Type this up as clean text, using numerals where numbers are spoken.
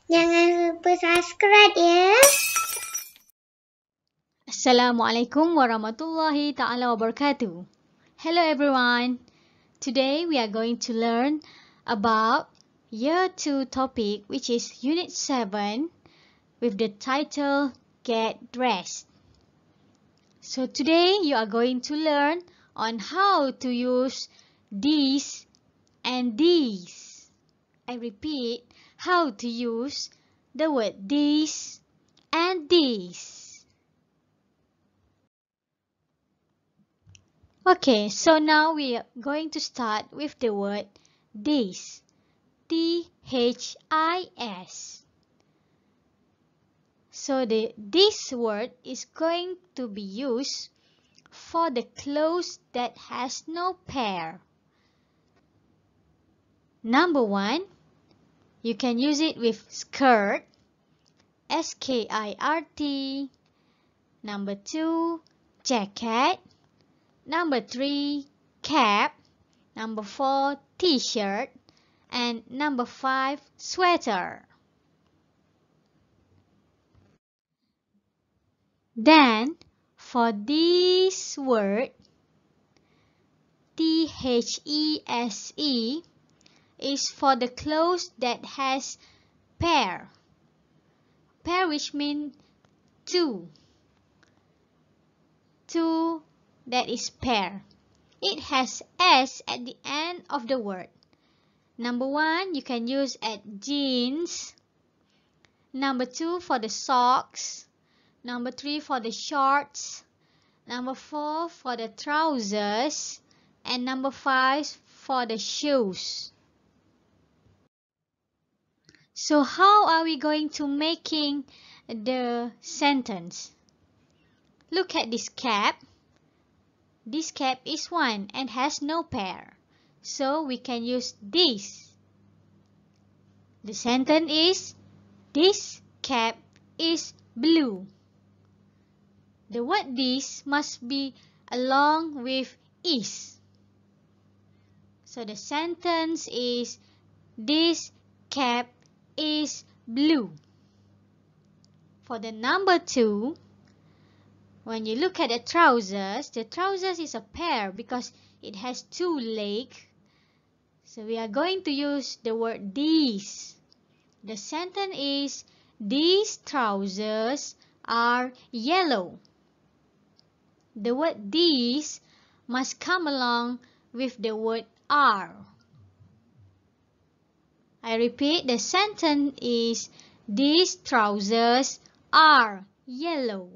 Jangan lupa subscribe ya. Assalamualaikum warahmatullahi ta'ala wabarakatuh. Hello everyone. Today we are going to learn about Year 2 topic, which is Unit 7 with the title Get Dressed. So today you are going to learn on how to use these and these. I repeat, how to use the word these and these. Okay, so now we are going to start with the word this. This. So this word is going to be used for the clothes that has no pair. Number 1, you can use it with skirt, skirt. Number 2, jacket. Number 3, cap. Number 4, t-shirt. And number 5, sweater. Then, for this word, these, is for the clothes that has pair. Pair, which means two. Two, that is pair. It has s at the end of the word. Number 1, you can use at jeans. Number 2, for the socks. Number 3, for the shorts. Number 4, for the trousers. And number 5, for the shoes. So how are we going to making the sentence? Look at this cap. This cap is one and has no pair. So we can use this. The sentence is, this cap is blue. The word this must be along with is. So the sentence is, this cap is blue. For the number 2, when you look at the trousers is a pair because it has 2 legs. So we are going to use the word these. The sentence is, these trousers are yellow. The word these must come along with the word are. I repeat, the sentence is, these trousers are yellow.